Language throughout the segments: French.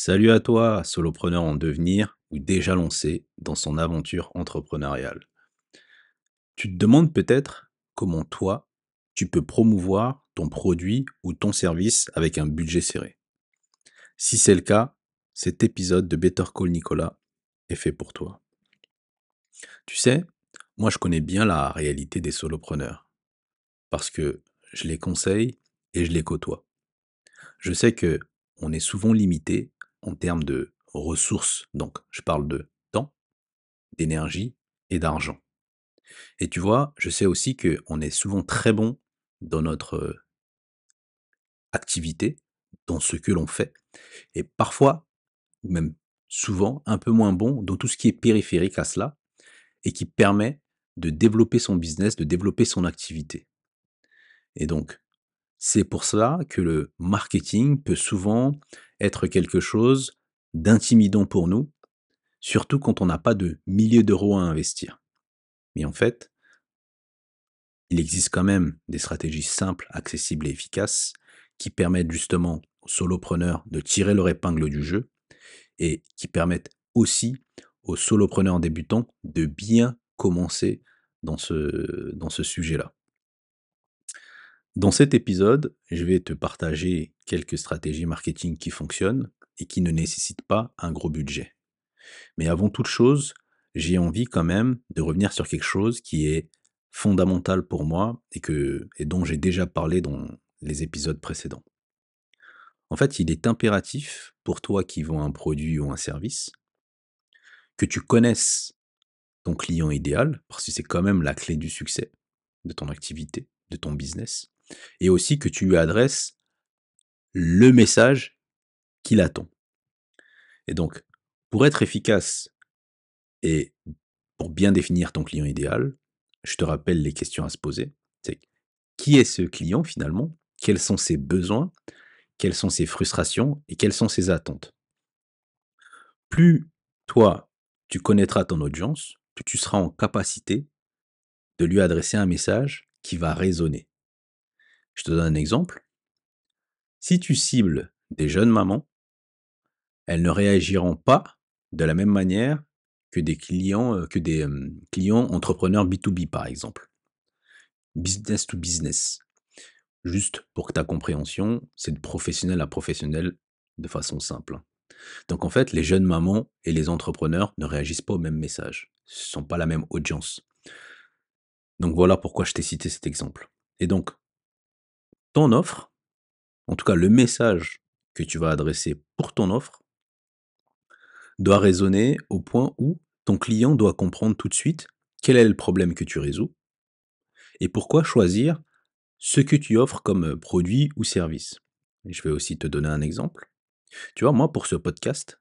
Salut à toi, solopreneur en devenir ou déjà lancé dans son aventure entrepreneuriale. Tu te demandes peut-être comment toi, tu peux promouvoir ton produit ou ton service avec un budget serré. Si c'est le cas, cet épisode de Better Call Nicolas est fait pour toi. Tu sais, moi je connais bien la réalité des solopreneurs parce que je les conseille et je les côtoie. Je sais que on est souvent limité en termes de ressources, donc je parle de temps, d'énergie et d'argent. Et tu vois, je sais aussi qu'on est souvent très bon dans notre activité, dans ce que l'on fait, et parfois, ou même souvent, un peu moins bon dans tout ce qui est périphérique à cela, et qui permet de développer son business, de développer son activité. Et donc, c'est pour cela que le marketing peut souvent être quelque chose d'intimidant pour nous, surtout quand on n'a pas de milliers d'euros à investir. Mais en fait, il existe quand même des stratégies simples, accessibles et efficaces qui permettent justement aux solopreneurs de tirer leur épingle du jeu et qui permettent aussi aux solopreneurs débutants de bien commencer dans ce sujet-là. Dans cet épisode, je vais te partager quelques stratégies marketing qui fonctionnent et qui ne nécessitent pas un gros budget. Mais avant toute chose, j'ai envie quand même de revenir sur quelque chose qui est fondamental pour moi et dont j'ai déjà parlé dans les épisodes précédents. En fait, il est impératif pour toi qui vends un produit ou un service que tu connaisses ton client idéal, parce que c'est quand même la clé du succès de ton activité, de ton business, et aussi que tu lui adresses le message qu'il attend. Et donc, pour être efficace et pour bien définir ton client idéal, je te rappelle les questions à se poser. C'est qui est ce client finalement? Quels sont ses besoins? Quelles sont ses frustrations? Et quelles sont ses attentes? Plus toi, tu connaîtras ton audience, plus tu seras en capacité de lui adresser un message qui va résonner. Je te donne un exemple. Si tu cibles des jeunes mamans, elles ne réagiront pas de la même manière que des clients entrepreneurs B2B par exemple. Business to business. Juste pour que ta compréhension, c'est de professionnel à professionnel de façon simple. Donc en fait, les jeunes mamans et les entrepreneurs ne réagissent pas au même message. Ce ne sont pas la même audience. Donc voilà pourquoi je t'ai cité cet exemple. Et donc, ton offre, en tout cas le message que tu vas adresser pour ton offre, doit résonner au point où ton client doit comprendre tout de suite quel est le problème que tu résous et pourquoi choisir ce que tu offres comme produit ou service. Et je vais aussi te donner un exemple. Tu vois, moi, pour ce podcast,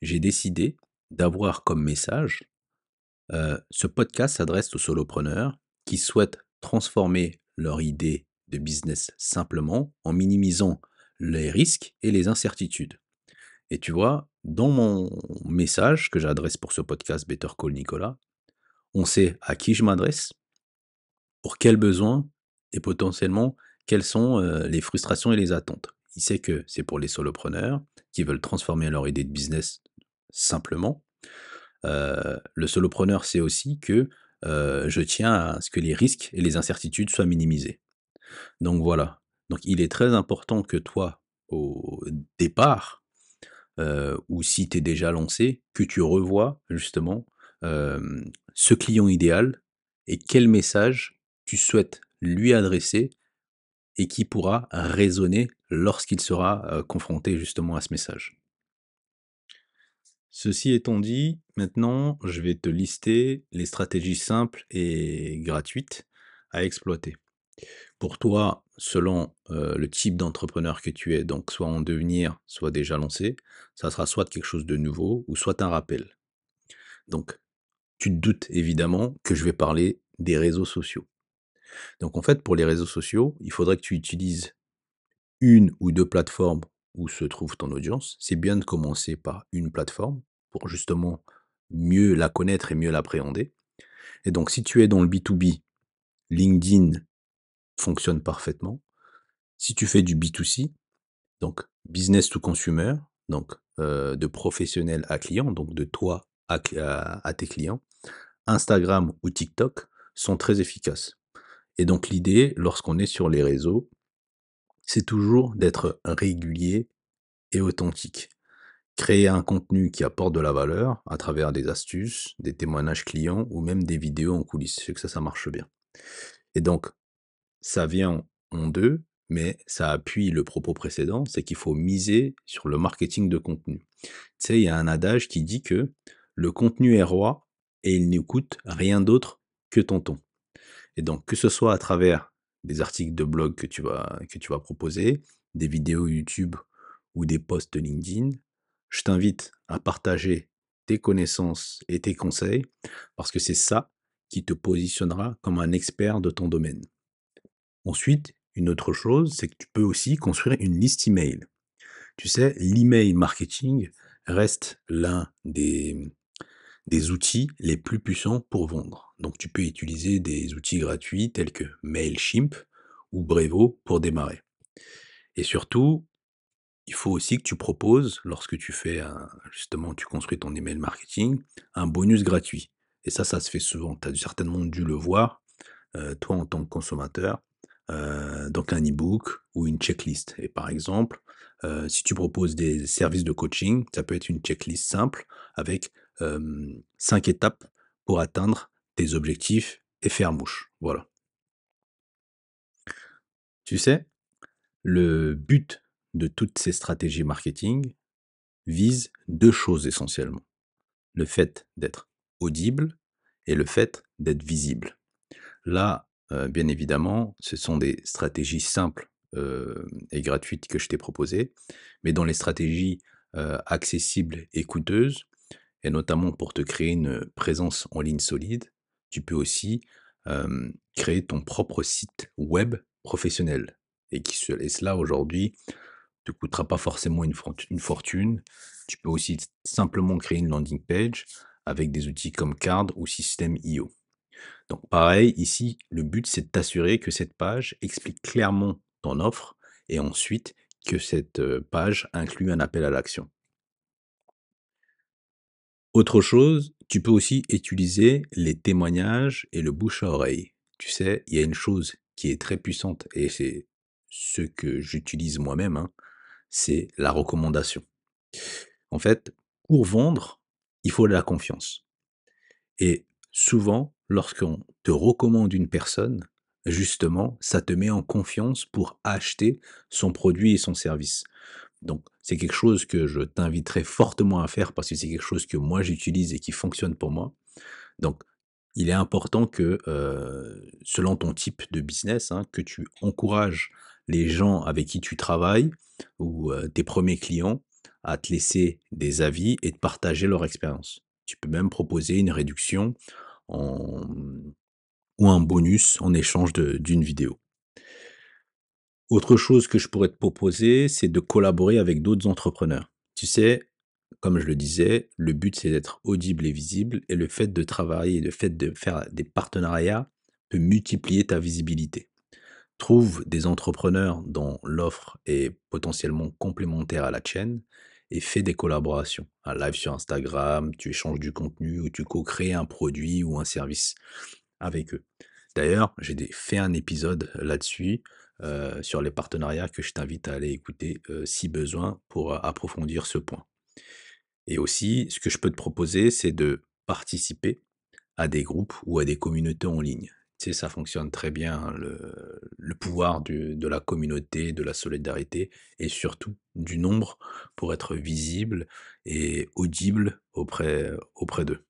j'ai décidé d'avoir comme message, ce podcast s'adresse aux solopreneurs qui souhaitent transformer leur idée de business simplement en minimisant les risques et les incertitudes. Et tu vois, dans mon message que j'adresse pour ce podcast Better Call Nicolas, on sait à qui je m'adresse, pour quels besoins et potentiellement quelles sont les frustrations et les attentes. Il sait que c'est pour les solopreneurs qui veulent transformer leur idée de business simplement. Le solopreneur sait aussi que je tiens à ce que les risques et les incertitudes soient minimisés. Donc voilà. Donc il est très important que toi, au départ, ou si tu es déjà lancé, que tu revoies justement, ce client idéal et quel message tu souhaites lui adresser et qui pourra résonner lorsqu'il sera, confronté justement à ce message. Ceci étant dit, maintenant je vais te lister les stratégies simples et gratuites à exploiter. Pour toi, selon, le type d'entrepreneur que tu es, donc soit en devenir, soit déjà lancé, ça sera soit quelque chose de nouveau ou soit un rappel. Donc, tu te doutes évidemment que je vais parler des réseaux sociaux. Donc en fait, pour les réseaux sociaux, il faudrait que tu utilises une ou 2 plateformes où se trouve ton audience. C'est bien de commencer par une plateforme pour justement mieux la connaître et mieux l'appréhender. Et donc si tu es dans le B2B, LinkedIn fonctionne parfaitement. Si tu fais du B2C, donc business to consumer, donc de professionnel à client, donc de toi à tes clients, Instagram ou TikTok sont très efficaces. Et donc l'idée, lorsqu'on est sur les réseaux, c'est toujours d'être régulier et authentique. Créer un contenu qui apporte de la valeur à travers des astuces, des témoignages clients ou même des vidéos en coulisses. Je sais que ça marche bien. Et donc, ça vient en deux, mais ça appuie le propos précédent, c'est qu'il faut miser sur le marketing de contenu. Tu sais, il y a un adage qui dit que le contenu est roi et il ne coûte rien d'autre que ton temps. Et donc, que ce soit à travers des articles de blog que tu vas proposer, des vidéos YouTube ou des posts LinkedIn, je t'invite à partager tes connaissances et tes conseils parce que c'est ça qui te positionnera comme un expert de ton domaine. Ensuite, une autre chose, c'est que tu peux aussi construire une liste email. Tu sais, l'email marketing reste l'un des outils les plus puissants pour vendre. Donc tu peux utiliser des outils gratuits tels que Mailchimp ou Brevo pour démarrer. Et surtout, il faut aussi que tu proposes, lorsque justement, tu construis ton email marketing, un bonus gratuit. Et ça se fait souvent. Tu as certainement dû le voir, toi en tant que consommateur, donc un e-book ou une checklist. Et par exemple, si tu proposes des services de coaching, ça peut être une checklist simple avec 5 étapes pour atteindre tes objectifs et faire mouche. Voilà. Tu sais, le but de toutes ces stratégies marketing vise deux choses essentiellement. Le fait d'être audible et le fait d'être visible. Là, bien évidemment, ce sont des stratégies simples, et gratuites que je t'ai proposées, mais dans les stratégies, accessibles et coûteuses et notamment pour te créer une présence en ligne solide, tu peux aussi, créer ton propre site web professionnel et cela aujourd'hui te coûtera pas forcément une fortune. Tu peux aussi simplement créer une landing page avec des outils comme Card ou System.io. Donc pareil, ici, le but, c'est de t'assurer que cette page explique clairement ton offre et ensuite que cette page inclut un appel à l'action. Autre chose, tu peux aussi utiliser les témoignages et le bouche à oreille. Tu sais, il y a une chose qui est très puissante et c'est ce que j'utilise moi-même, hein, c'est la recommandation. En fait, pour vendre, il faut de la confiance. Et souvent, lorsqu'on te recommande une personne, justement, ça te met en confiance pour acheter son produit et son service. Donc, c'est quelque chose que je t'inviterais fortement à faire parce que c'est quelque chose que moi j'utilise et qui fonctionne pour moi. Donc, il est important que, selon ton type de business, hein, que tu encourages les gens avec qui tu travailles ou, tes premiers clients à te laisser des avis et de partager leur expérience. Tu peux même proposer une réduction en ou un bonus en échange d'une vidéo. Autre chose que je pourrais te proposer, c'est de collaborer avec d'autres entrepreneurs. Tu sais, comme je le disais, le but, c'est d'être audible et visible et le fait de travailler, le fait de faire des partenariats peut multiplier ta visibilité. Trouve des entrepreneurs dont l'offre est potentiellement complémentaire à la tienne et fais des collaborations. Un live sur Instagram, tu échanges du contenu ou tu co-crées un produit ou un service avec eux. D'ailleurs, fait un épisode là-dessus, sur les partenariats que je t'invite à aller écouter, si besoin pour approfondir ce point. Et aussi, ce que je peux te proposer, c'est de participer à des groupes ou à des communautés en ligne. Tu sais, ça fonctionne très bien, hein, le pouvoir de la communauté, de la solidarité et surtout du nombre pour être visible et audible auprès d'eux.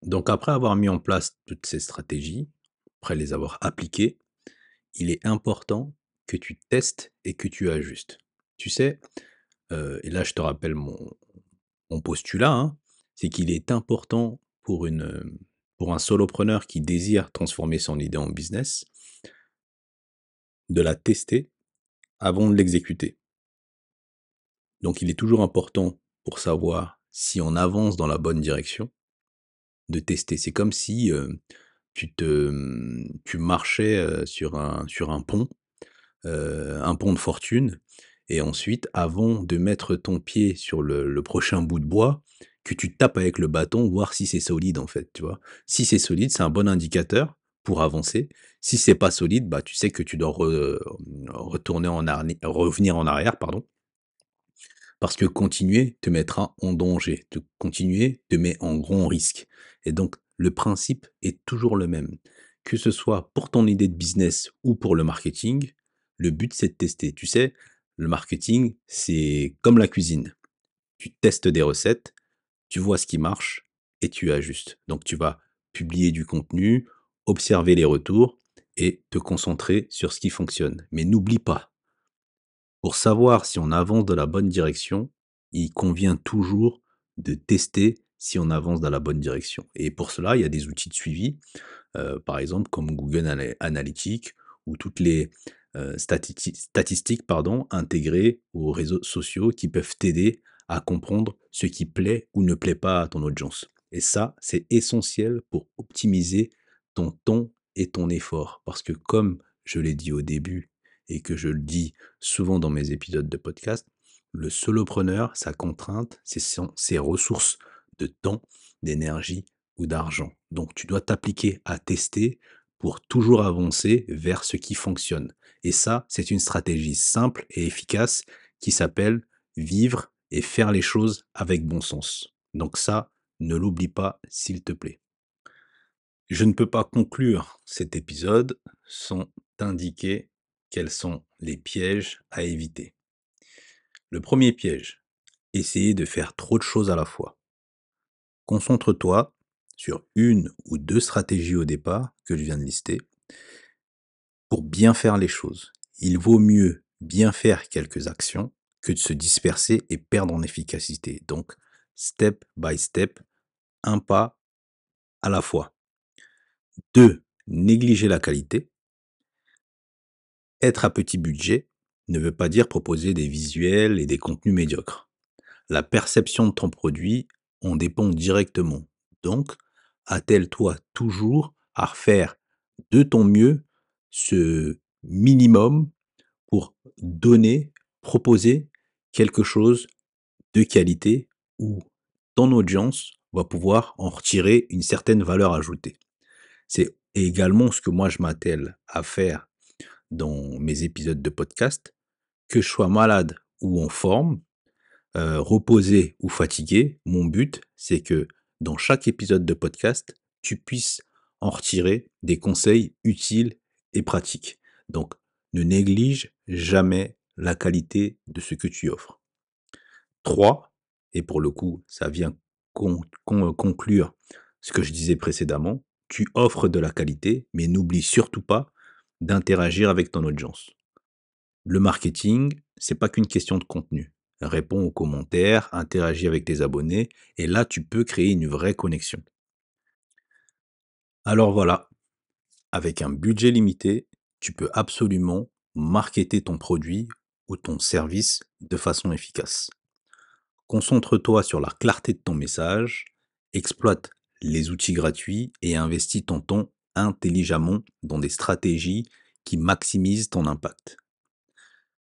Donc après avoir mis en place toutes ces stratégies, après les avoir appliquées, il est important que tu testes et que tu ajustes. Tu sais, et là je te rappelle mon postulat, hein, c'est qu'il est important pour un solopreneur qui désire transformer son idée en business, de la tester avant de l'exécuter. Donc il est toujours important pour savoir si on avance dans la bonne direction, de tester. C'est comme si, tu marchais, sur un pont de fortune Et ensuite, avant de mettre ton pied sur le prochain bout de bois, que tu tapes avec le bâton, voir si c'est solide en fait, tu vois? Si c'est solide, c'est un bon indicateur pour avancer. Si c'est pas solide, bah, tu sais que tu dois revenir en arrière, pardon, parce que continuer te mettra en danger. Continuer te met en grand risque. Et donc, le principe est toujours le même. Que ce soit pour ton idée de business ou pour le marketing, le but c'est de tester. Tu sais, le marketing, c'est comme la cuisine. Tu testes des recettes, tu vois ce qui marche et tu ajustes. Donc, tu vas publier du contenu, observer les retours et te concentrer sur ce qui fonctionne. Mais n'oublie pas, pour savoir si on avance dans la bonne direction, il convient toujours de tester si on avance dans la bonne direction. Et pour cela, il y a des outils de suivi, par exemple comme Google Analytics ou toutes les statistiques intégrées aux réseaux sociaux qui peuvent t'aider à comprendre ce qui plaît ou ne plaît pas à ton audience. Et ça, c'est essentiel pour optimiser ton temps et ton effort. Parce que comme je l'ai dit au début et que je le dis souvent dans mes épisodes de podcast, le solopreneur, sa contrainte, c'est ses ressources de temps, d'énergie ou d'argent. Donc tu dois t'appliquer à tester pour toujours avancer vers ce qui fonctionne. Et ça, c'est une stratégie simple et efficace qui s'appelle vivre et faire les choses avec bon sens. Donc ça, ne l'oublie pas, s'il te plaît. Je ne peux pas conclure cet épisode sans t'indiquer quels sont les pièges à éviter. Le premier piège, essayer de faire trop de choses à la fois. Concentre-toi sur une ou deux stratégies au départ que je viens de lister pour bien faire les choses. Il vaut mieux bien faire quelques actions que de se disperser et perdre en efficacité. Donc, step by step, un pas à la fois. 2. Négliger la qualité. Être à petit budget ne veut pas dire proposer des visuels et des contenus médiocres. La perception de ton produit en dépend directement. Donc, attelle-toi toujours à refaire de ton mieux ce minimum pour proposer quelque chose de qualité où ton audience va pouvoir en retirer une certaine valeur ajoutée. C'est également ce que moi je m'attelle à faire dans mes épisodes de podcast, que je sois malade ou en forme, reposé ou fatigué, mon but, c'est que dans chaque épisode de podcast, tu puisses en retirer des conseils utiles et pratiques. Donc, ne néglige jamais la qualité de ce que tu offres. 3, et pour le coup, ça vient conclure ce que je disais précédemment, tu offres de la qualité, mais n'oublie surtout pas d'interagir avec ton audience. Le marketing, c'est pas qu'une question de contenu. Réponds aux commentaires, interagis avec tes abonnés, et là, tu peux créer une vraie connexion. Alors voilà, avec un budget limité, tu peux absolument marketer ton produit ou ton service de façon efficace. Concentre-toi sur la clarté de ton message, exploite les outils gratuits et investis ton temps intelligemment dans des stratégies qui maximisent ton impact.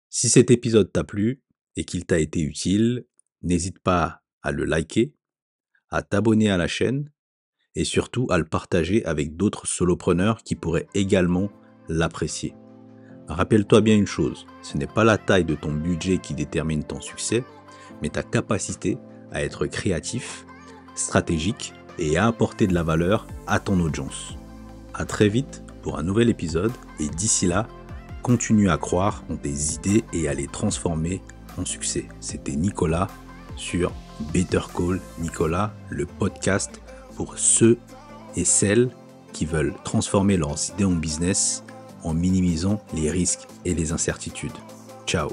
Si cet épisode t'a plu et qu'il t'a été utile, n'hésite pas à le liker, à t'abonner à la chaîne et surtout à le partager avec d'autres solopreneurs qui pourraient également l'apprécier. Rappelle-toi bien une chose, ce n'est pas la taille de ton budget qui détermine ton succès, mais ta capacité à être créatif, stratégique et à apporter de la valeur à ton audience. À très vite pour un nouvel épisode et d'ici là, continue à croire en tes idées et à les transformer en succès. C'était Nicolas sur Better Call Nicolas, le podcast pour ceux et celles qui veulent transformer leurs idées en business en minimisant les risques et les incertitudes. Ciao.